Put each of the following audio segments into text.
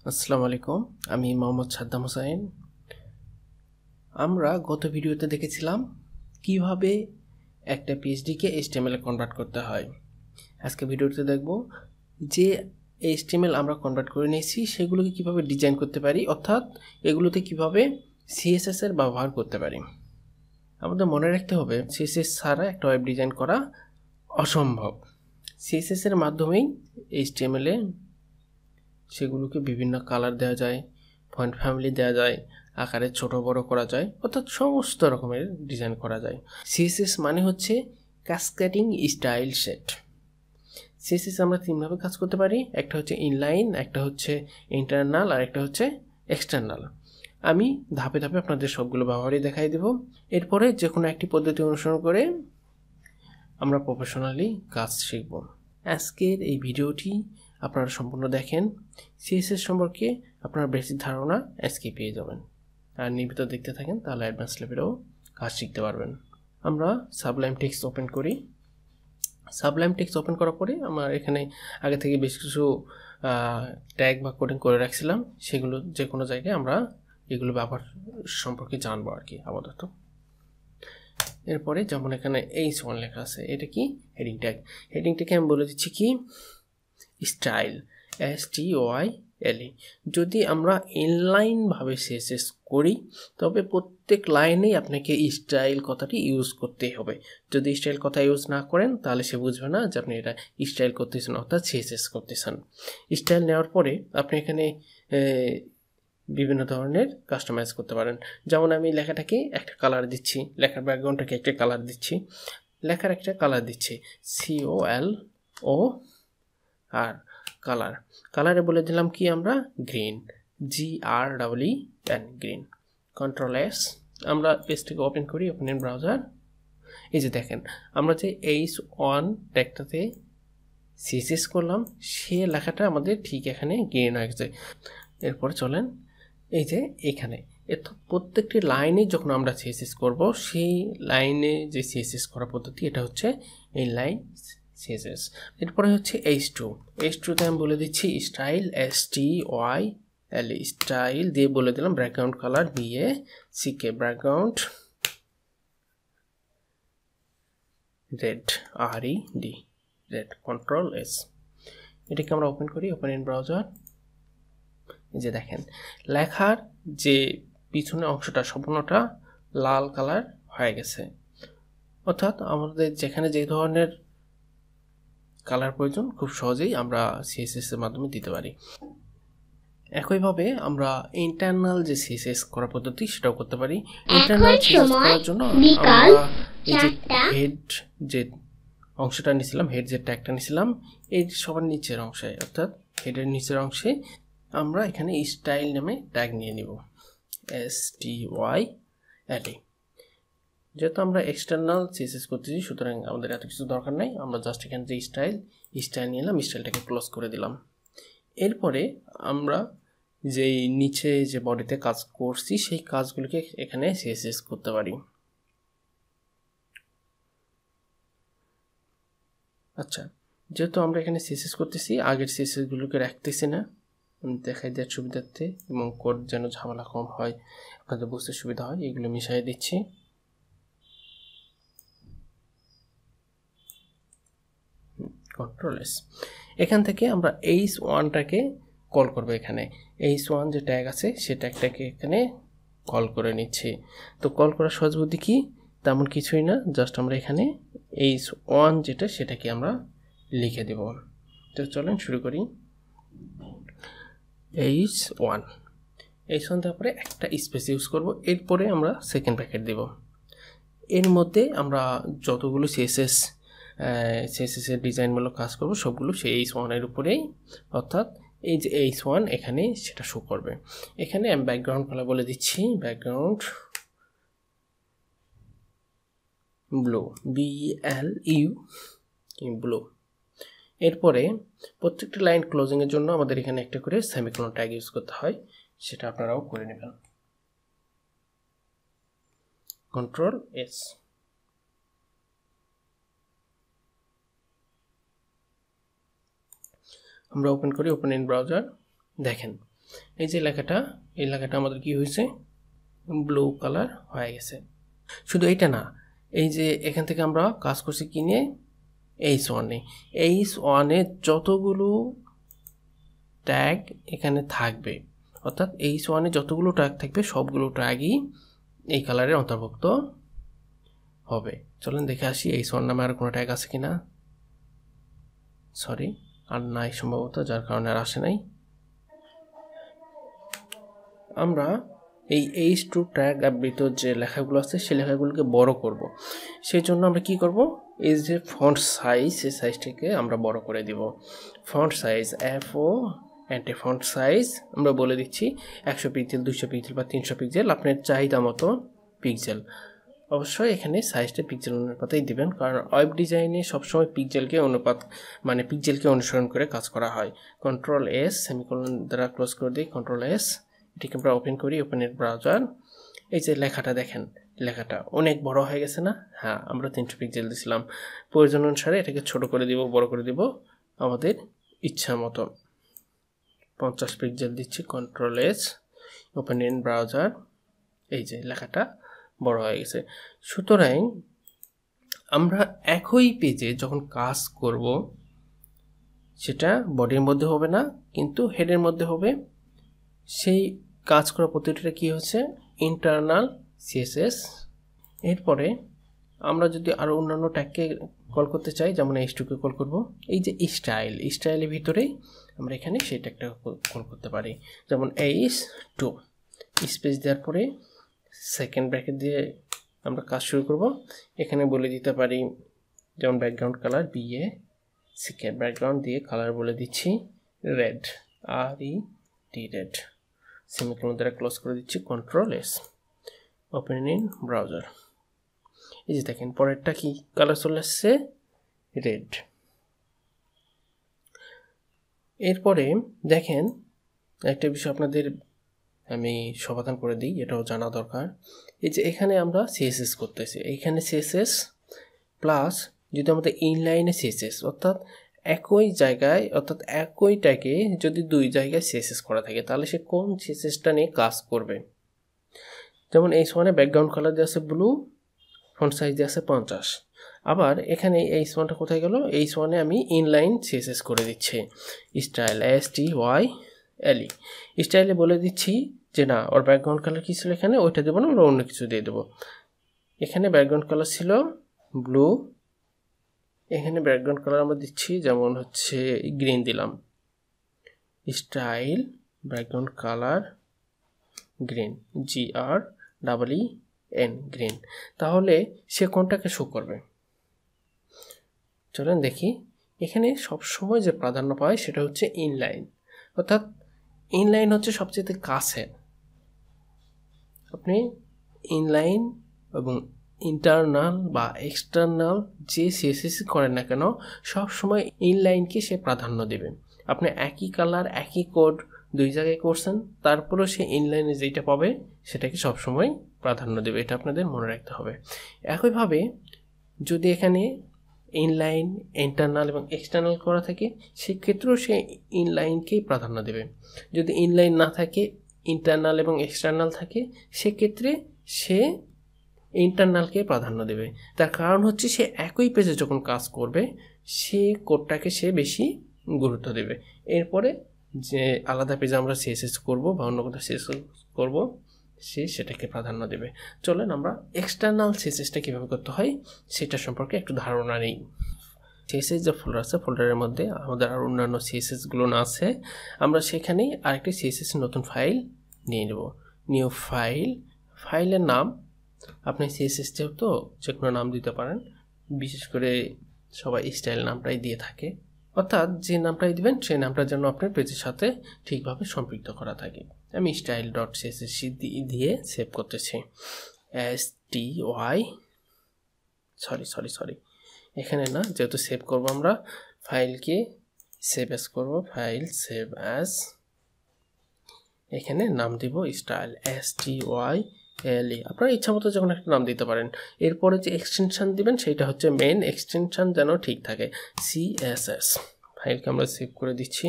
আসসালামু আলাইকুম, আমি মোহাম্মদ সাদ্দাম হোসাইন। আমরা গত ভিডিওতে দেখেছিলাম কিভাবে একটা পিএইচডিকে এইচটিএমএল এ কনভার্ট করতে হয়। আজকে ভিডিওতে দেখব যে এইচটিএমএল আমরা কনভার্ট করে নিয়েছি সেগুলোকে কিভাবে ডিজাইন করতে পারি, অর্থাৎ এগুলোতে কিভাবে সিএসএস এর ব্যবহার করতে পারি। আমাদের মনে রাখতে হবে সিএসএস ছাড়া একটা ওয়েব ডিজাইন করা অসম্ভব। সিএসএস এর মাধ্যমেই এইচটিএমএল এ সেগুলোকে বিভিন্ন কালার দেওয়া যায়, ফন্ট ফ্যামিলি দেওয়া যায়, আকারে ছোট বড় করা যায়, অর্থাৎ সমস্ত রকমের ডিজাইন করা যায়। সিএসএস মানে হচ্ছে ক্যাসকেডিং স্টাইল সেট। সিএসএস আমরা তিনভাবে কাজ করতে পারি, একটা হচ্ছে ইনলাইন, একটা হচ্ছে ইন্টারনাল, আর একটা হচ্ছে এক্সটার্নাল। আমি ধাপে ধাপে আপনাদের সবগুলো ব্যবহারই দেখাই দেব। এরপরে যে কোনো একটি পদ্ধতি অনুসরণ করে আমরা প্রফেশনালি কাজ শিখব। আজকের এই ভিডিওটি আপনারা সম্পূর্ণ দেখেন, সিএসএস সম্পর্কে আপনার বেসিক ধারণা আজকে পেয়ে যাবেন। আর নিয়মিত দেখতে থাকেন, তাহলে অ্যাডভান্স লেভেলেও কাজ শিখতে পারবেন। আমরা সাবলাইম টেক্সট ওপেন করি। সাবলাইম টেক্সট ওপেন করার পরে আমার এখানে আগে থেকে বেশ কিছু ট্যাগ বা কোডিং করে রাখছিলাম, সেগুলো যে কোনো জায়গায় আমরা এগুলো ব্যবহার সম্পর্কে জানবো আর কি আপাতত। এরপরে যেমন এখানে H1 লেখা আছে, এটা কি হেডিং ট্যাগ। হেডিং ট্যাগে আমি বলে দিচ্ছি কি স্টাইল, STYLE। যদি আমরা ইনলাইনভাবে সিএসএস করি তবে প্রত্যেক লাইনেই আপনাকে স্টাইল কথাটি ইউজ করতেই হবে। যদি স্টাইল কথা ইউজ না করেন তাহলে সে বুঝবে না যে আপনি এটা স্টাইল করতেছেন, অর্থাৎ সিএসএস করতেছেন। স্টাইল নেওয়ার পরে আপনি এখানে বিভিন্ন ধরনের কাস্টমাইজ করতে পারেন। যেমন আমি লেখাটাকে একটা কালার দিচ্ছি, লেখার ব্যাকগ্রাউন্ডটাকে একটা কালার দিচ্ছি, লেখার একটা কালার দিচ্ছি COLO আর কালারে বলে দিলাম কি আমরা green, GREEN, green. Control S। আমরা পেজটাকে ওপেন করি, ওপেন ইন ব্রাউজার। এই যে দেখেন আমরা যে H1 ট্যাগটাতে সিএসএস করলাম সে লেখাটা আমাদের ঠিক এখানে গ্রিন হয়ে গেছে। এরপরে চলেন এই যে এখানে প্রত্যেকটি লাইনে যখন আমরা সিএসএস করব সেই লাইনে যে সিএসএস করা পদ্ধতি এটা হচ্ছে এই লাইন সিএসএস। এরপরে হচ্ছে H2তে আমি বলে দিচ্ছি স্টাইল, STYLE, স্টাইল দিয়ে বলে দিলাম background colour BACK, background red, RED, red. Control S। এটাকে আমরা ওপেন করি, ওপেন ইন ব্রাউজার। যে দেখেন লেখার যে পিছনে অংশটা সম্পূর্ণটা লাল কালার হয়ে গেছে, অর্থাৎ আমাদের যেখানে যে ধরনের কালার প্রয়োজন খুব সহজেই আমরা সিএসএস এর মাধ্যমে দিতে পারি। একইভাবে আমরা ইন্টারনাল যে সিএসএস করার পদ্ধতি সেটাও করতে পারি। ইন্টারনাল সিএসএস করার জন্য আমরা এই যে হেড যে অংশটা নিয়েছিলাম, হেড যে ট্যাগটা নিয়েছিলাম এই সবার নিচের অংশে, অর্থাৎ হেডের নিচের অংশে আমরা এখানে স্টাইল নামে ট্যাগ নিয়ে নিব, STYLE। যেহেতু আমরা এক্সটার্নাল সিএসএস করতেছি সুতরাং আমাদের এত কিছু দরকার নাই, আমরা জাস্ট এখানে যে স্টাইল নিলাম, স্টাইলটাকে ক্লোজ করে দিলাম। এরপরে আমরা যেই নিচে যে বডিতে কাজ করছি সেই কাজগুলোকে এখানে সিএসএস করতে পারি। আচ্ছা, যেহেতু আমরা এখানে সিএসএস করতেছি আগের সিএসএসগুলোকে রাখতেছি না, দেখাই দেওয়ার সুবিধার্থে এবং কোড যেন ঝামেলা কম হয়, আপনাদের বুঝতে সুবিধা হয়, এগুলো মিশিয়ে দিচ্ছি। Control S। এখান থেকে আমরা H1টাকে কল করব। এখানে H1 যে ট্যাগ আছে সে ট্যাগটাকে এখানে কল করে নিচ্ছি। তো কল করার সহজ বুদ্ধি কি, তেমন কিছুই না, জাস্ট আমরা এখানে H1 যেটা সেটাকে আমরা লিখে দেব। তো চলেন শুরু করি। H1 তারপরে একটা স্পেস ইউজ করব, এরপরে আমরা সেকেন্ড ব্র্যাকেট দেব। এর মধ্যে আমরা যতগুলো সিএসএস এর ডিজাইনমূলক কাজ করব সবগুলো সেই H1 এর উপরেই, অর্থাৎ এই যে H1 এখানে সেটা শো করবে। এখানে আমি ব্যাকগ্রাউন্ড কালার বলে দিচ্ছি ব্যাকগ্রাউন্ড ব্লু, BLU, ব্লু। এরপরে প্রত্যেকটা লাইন ক্লোজিং এর জন্য আমাদের এখানে একটা করে সেমিকোলন ট্যাগ ইউজ করতে হয়, সেটা আপনারাও করে নেবেন। Control S। আমরা ওপেন করি, ওপেন ইন ব্রাউজার। দেখেন এই যে লেখাটা, এই লেখাটা আমাদের কি হয়েছে, ব্লু কালার হয়ে গেছে। শুধু এইটা না, এই যে এখান থেকে আমরা কাজ করছি কি নিয়ে, H1-এ। H1-এ যতগুলো ট্যাগ এখানে থাকবে, অর্থাৎ H1-এ যতগুলো ট্যাগ থাকবে সবগুলো ট্যাগই এই কালারের অন্তর্ভুক্ত হবে। চলেন দেখে আসি H1 নামে আর কোনো ট্যাগ আছে কিনা। সরি, আর নাই সম্ভবত, যার কারণে আর আসে নাই। আমরা এই H2 ট্যাগ আবৃত যে লেখাগুলো আছে সেই লেখাগুলোকে বড় করব। সেই জন্য আমরা কি করব, এই যে ফন্ট সাইজ, এই সাইজটাকে আমরা বড় করে দিব। Font size FO anti font size আমরা বলে দিচ্ছি 100 পিক্সেল, 200 পিক্সেল বা 300 পিক্সেল, আপনার চাহিদা মতো পিক্সেল। অবশ্যই এখানে সাইজটা পিক্সেল অনুপাতেই দিবেন, কারণ ওয়েব ডিজাইনে সবসময় পিক্সেলকে অনুপাত মানে পিক্সেলকে অনুসরণ করে কাজ করা হয়। কন্ট্রোল S সেমিকোলন দ্বারা ক্লোজ করে দিই, কন্ট্রোল S, এটিকে আমরা ওপেন করি, ওপেনের ব্রাউজার। এই যে লেখাটা দেখেন, লেখাটা অনেক বড় হয়ে গেছে না? হ্যাঁ, আমরা 300 পিক্সেল দিয়েছিলাম। প্রয়োজন অনুসারে এটাকে ছোট করে দিব, বড় করে দিব আমাদের ইচ্ছা মতো। 50 পিক্সেল দিচ্ছি, control S, open in browser. এই যে লেখাটা বড় হয়ে গেছে। সুতরাং আমরা একই পেজে যখন কাজ করব, সেটা বডির মধ্যে হবে না, কিন্তু হেডের মধ্যে হবে। সেই কাজ করা পদ্ধতিটা কি হচ্ছে, ইন্টারনাল CSS। এরপরে আমরা যদি আরও অন্যান্য ট্যাগকে কল করতে চাই, যেমন H2কে কল করব, এই যে স্টাইলের ভিতরেই আমরা এখানে সেই ট্যাগটা কল করতে পারি। যেমন H2 স্পেস দেওয়ার পরে সেকেন্ড ব্র্যাকেট দিয়ে আমরা কাজ শুরু করব। এখানে বলে দিতে পারি, যেমন background colour BA, second background দিয়ে কালার বলে দিচ্ছি রেড, RED, রেড। সেমিকোলন দ্বারা ক্লোজ করে দিচ্ছি, control S, open in browser. এই যে দেখেন পরেরটা কি কালার চলে আসছে, রেড। এরপরে দেখেন একটা বিষয় আপনাদের আমি সমাধান করে দিই, এটাও জানা দরকার। এই যে এখানে আমরা CSS করতেছি, এইখানে CSS প্লাস যদি আমাদের ইনলাইনে CSS, অর্থাৎ একই জায়গায়, অর্থাৎ একই ট্যাগে যদি দুই জায়গায় CSS করা থাকে, তাহলে সে কোন CSSটা নিয়ে কাজ করবে। যেমন H1-এ ব্যাকগ্রাউন্ড কালার দিয়ে আছে ব্লু, ফন্ট সাইজ দিয়ে আছে 50। আবার এখানে H1টা কোথায় গেল, H1-এ আমি ইনলাইন CSS করে দিচ্ছি, স্টাইল STYLE। স্টাইলে বলে দিচ্ছি যে না, ওর ব্যাকগ্রাউন্ড কালার কী ছিল এখানে, ওইটা দেবো না, আমরা অন্য কিছু দিয়ে দেবো। এখানে ব্যাকগ্রাউন্ড কালার ছিল ব্লু, এখানে ব্যাকগ্রাউন্ড কালার আমরা দিচ্ছি যেমন হচ্ছে গ্রিন দিলাম, style background colour green, GREEN, green. তাহলে সে কোনটাকে শো করবে, চলেন দেখি। এখানে সবসময় যে প্রাধান্য পায় সেটা হচ্ছে ইনলাইন, অর্থাৎ ইনলাইন হচ্ছে সবচেয়ে কাছে। আপনি ইনলাইন এবং ইন্টারনাল বা এক্সটার্নাল যে CSS করেন না কেন, সবসময় ইনলাইনকে সে প্রাধান্য দেবে। আপনি একই কালার একই কোড দুই জায়গায় করছেন, তারপরেও সে ইনলাইনে যেটা পাবে সেটাকে সবসময় প্রাধান্য দেবে, এটা আপনাদের মনে রাখতে হবে। একইভাবে যদি এখানে ইনলাইন, ইন্টারনাল এবং এক্সটার্নাল করা থাকে, সেক্ষেত্রেও সে ইনলাইনকেই প্রাধান্য দেবে। যদি ইনলাইন না থাকে, ইন্টারনাল এবং এক্সটার্নাল থাকে, সেক্ষেত্রে সে ইন্টারনালকে প্রাধান্য দেবে। তার কারণ হচ্ছে সে একই পেজে যখন কাজ করবে, সে কোডটাকে সে বেশি গুরুত্ব দেবে। এরপরে যে আলাদা পেজে আমরা CSS করব বা অন্য কোথাও CSS করব, সে সেটাকে প্রাধান্য দেবে। চলেন আমরা এক্সটার্নাল CSSটা কীভাবে করতে হয় সেটা সম্পর্কে একটু ধারণা নেই। CSS যে ফোল্ডার আছে, ফোল্ডারের মধ্যে আমাদের আর অন্যান্য CSSগুলো না আছে, আমরা সেখানেই আরেকটি CSS নতুন ফাইল নিয়ে নেব। নিউ ফাইল, ফাইলের নাম আপনি CSS যেহেতু যে কোনো নাম দিতে পারেন, বিশেষ করে সবাই স্টাইল নামটাই দিয়ে থাকে, অর্থাৎ যে নামটাই দিবেন সেই নামটা যেন আপনার পেজের সাথে ঠিকভাবে সম্পৃক্ত করা থাকে। আমি style.css দিয়ে সেভ করতেছি, সরি এখানে না, যেহেতু সেভ করব আমরা ফাইলকে সেভ অ্যাজ করব, ফাইল সেভ অ্যাজ, এখানে নাম দিব স্টাইল STYLE। আপনারা ইচ্ছা মতো যখন একটা নাম দিতে পারেন। এরপরে যে এক্সটেনশন দিবেন সেটা হচ্ছে মেইন এক্সটেনশন যেন ঠিক থাকে, CSS। ফাইলকে আমরা সেভ করে দিচ্ছি,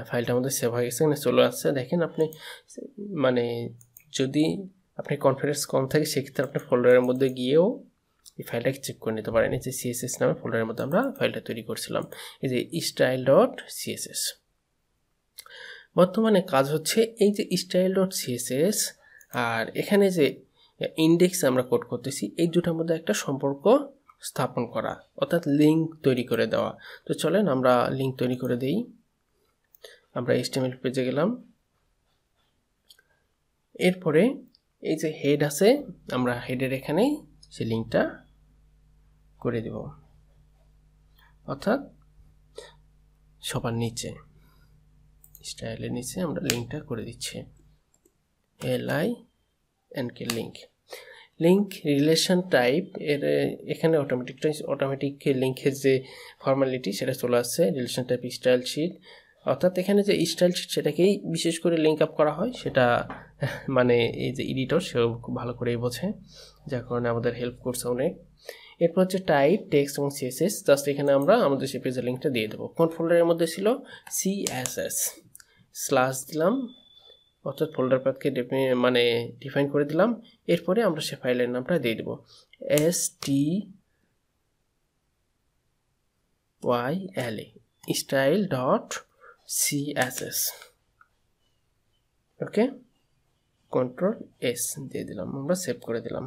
ফাইলটা আমাদের সেভ হয়ে গেছে, এখানে চলে আসছে। দেখেন আপনি মানে যদি আপনি কনফিডেন্স কম থাকে সেক্ষেত্রে আপনি ফোল্ডারের মধ্যে গিয়েও এই ফাইলটাকে চেক করে নিতে পারেন। এই যে সিএসএস নামে ফোল্ডারের মধ্যে আমরা ফাইলটা তৈরি করছিলাম, এই যে style.css। বর্তমানে কাজ হচ্ছে এই যে style.css আর এখানে যে ইন্ডেক্স আমরা কোড করতেছি, এই দুটার মধ্যে একটা সম্পর্ক স্থাপন করা, অর্থাৎ লিঙ্ক তৈরি করে দেওয়া। তো চলেন আমরা লিঙ্ক তৈরি করে দেই। আমরা HTML পেজে গেলাম, এরপরে এই যে হেড আছে, আমরা হেডের এখানে সেই লিঙ্কটা করে দেব, অর্থাৎ সবার নিচে স্টাইলের নিচে আমরা লিঙ্কটা করে দিচ্ছি, LINK link. Link relation type এর এখানে অটোমেটিক লিঙ্কের যে ফর্মালিটি সেটা চলে আসছে। রিলেশন টাইপ স্টাইল শিট, অর্থাৎ এখানে যে স্টাইল শিট সেটাকেই বিশেষ করে লিঙ্ক আপ করা হয়, সেটা মানে এই যে এডিটর সেও খুব ভালো করেই বোঝে, যার কারণে আমাদের হেল্প করছে অনেক। এরপর হচ্ছে টাইপ, টেক্সট এবং CSS। জাস্ট এখানে আমরা আমাদের সেই পেজের লিঙ্কটা দিয়ে দেবো। কোন ফোল্ডারের মধ্যে ছিল? CSS স্ল্যাশ দিলাম, অর্থাৎ ফোল্ডার পাথকে মানে ডিফাইন করে দিলাম। এরপরে আমরা সে ফাইলের নামটা দিয়ে দেবো style.css। ওকে, Ctrl+S দিয়ে দিলাম, আমরা সেভ করে দিলাম।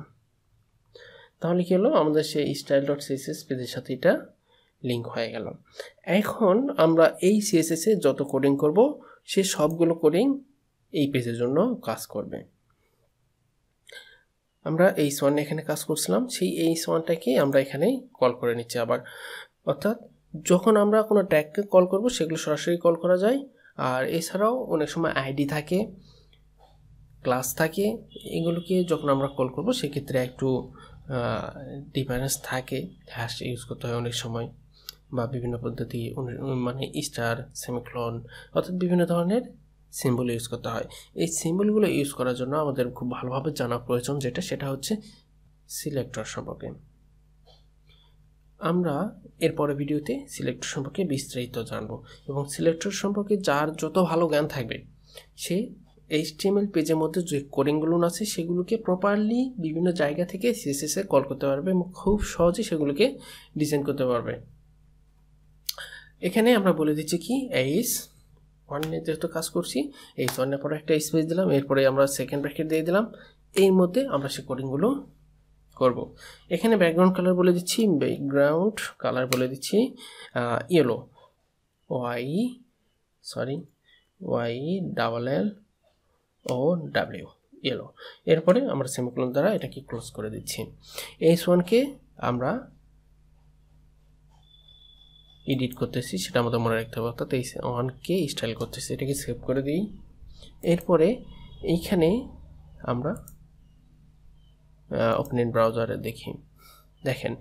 তাহলে কি হলো, আমাদের সেই style.css পেজের সাথে এটা লিঙ্ক হয়ে গেল। এখন আমরা এই CSS এ যত কোডিং করব সে সবগুলো কোডিং এই পেজের জন্য কাজ করবে। আমরা h1 এখানে কাজ করছিলাম, সেই h1টাকে আমরা এখানে কল করে নিচ্ছি আবার, অর্থাৎ যখন আমরা কোনো ট্যাগকে কল করব সেগুলো সরাসরি কল করা যায়। আর এছাড়াও অনেক সময় আইডি থাকে, ক্লাস থাকে, এগুলোকে যখন আমরা কল করব সেক্ষেত্রে একটু ডিফারেন্স থাকে, হ্যাশ ইউজ করতে হয় অনেক সময়, বা বিভিন্ন পদ্ধতি মানে স্টার, সেমিকোলন, অর্থাৎ বিভিন্ন ধরনের সিম্বল ইউজ করতে হয়। এই সিম্বলগুলো ইউজ করার জন্য আমাদের খুব ভালোভাবে জানা প্রয়োজন, সেটা হচ্ছে সিলেক্টর সম্পর্কে। আমরা এরপরে ভিডিওতে সিলেক্টর সম্পর্কে বিস্তারিত জানব, এবং সিলেক্টর সম্পর্কে যার যত ভালো জ্ঞান থাকবে সে HTML পেজের মধ্যে যে কোডিংগুলো আছে সেগুলোকে প্রপারলি বিভিন্ন জায়গা থেকে CSS এ কল করতে পারবে এবং খুব সহজে সেগুলোকে ডিজাইন করতে পারবে। এখানে আমরা বলে দিচ্ছি কি, h1 এ যেহেতু কাজ করছি, h1 এর পরে একটা স্পেস দিলাম, এরপরে আমরা সেকেন্ড ব্র্যাকেট দিয়ে দিলাম, এর মধ্যে আমরা সেই কোডিংগুলো করব। এখানে ব্যাকগ্রাউন্ড কালার বলে দিচ্ছি, ইয়েলো, YLLOW, ইয়েলো। এরপরে আমরা সেমিকোলন দ্বারা এটাকে ক্লোজ করে দিচ্ছি। h1কে আমরা এডিট করতেছি, সেটা আমাদের মনে রাখতে হবে, অর্থাৎ h1কে স্টাইল করতেছি। এটাকে সেভ করে দিই। এরপরে এইখানে আমরা ওপেন ইন ব্রাউজারে দেখেন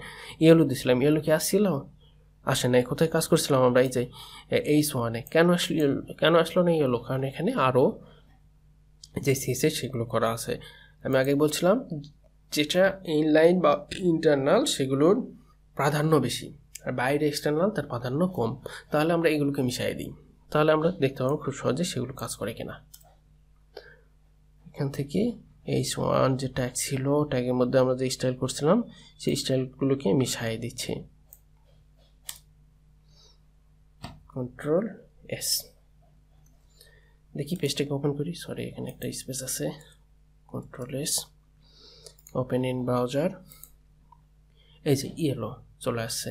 ইয়েলো দিছিলাম, ইয়েলো কি আসছিল? আসে নাই। কোথায় কাজ করছিলাম আমরা? এই যে h1-এ। কেন আসলো না ইয়েলো? কারণ এখানে আরও যে CSS সেগুলো করা আছে। আমি আগে বলছিলাম যেটা ইনলাইন বা ইন্টারনাল সেগুলোর প্রাধান্য বেশি, আর বাইরে এক্সটার্নাল তার প্রাধান্য কম। তাহলে আমরা এগুলোকে মিশিয়ে দিই, তাহলে আমরা দেখতে পাবো খুব সহজে সেগুলো কাজ করে কিনা। এখান থেকে h1 যে ট্যাগ ছিল, ট্যাগের মধ্যে আমরা যে স্টাইল করছিলাম সেই স্টাইলগুলোকে মিশিয়ে দিচ্ছি। Ctrl+S, দেখি পেজটাকে ওপেন করি। সরি, এখানে একটা স্পেস আছে। Ctrl+S, open in browser. এই যে ইয়েলো চলে আসছে।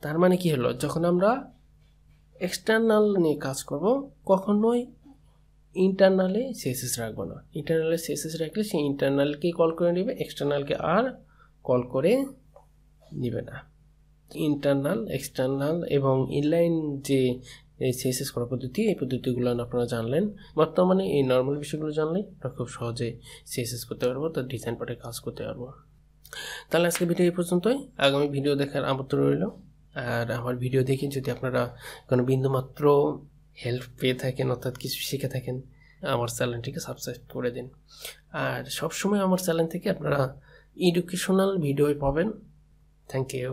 তার মানে কি হলো, যখন আমরা এক্সটার্নাল নিয়ে কাজ করব কখনোই ইন্টারনালে CSS রাখবো না। ইন্টারনালে CSS রাখলে সে ইন্টারনালকে কল করে নেবে, এক্সটার্নালকে আর কল করে নেবে না। ইন্টারনাল, এক্সটার্নাল এবং ইনলাইন যে CSS করার পদ্ধতি, এই পদ্ধতিগুলো আপনারা জানলেন। বর্তমানে এই নর্মাল বিষয়গুলো জানলে আমরা খুব সহজে CSS করতে পারবো, তার ডিজাইন পার্টে কাজ করতে পারবো। তাহলে আজকে ভিডিও এই পর্যন্তই। আগামী ভিডিও দেখার আমন্ত্রণ রইল। আর আমার ভিডিও দেখে যদি আপনারা কোনো বিন্দুমাত্র হেল্প পেয়ে থাকেন, অর্থাৎ কিছু শিখে থাকেন, আমার চ্যানেলটিকে সাবস্ক্রাইব করে দিন। আর সবসময় আমার চ্যানেল থেকে আপনারা এডুকেশনাল ভিডিও পাবেন। Thank you.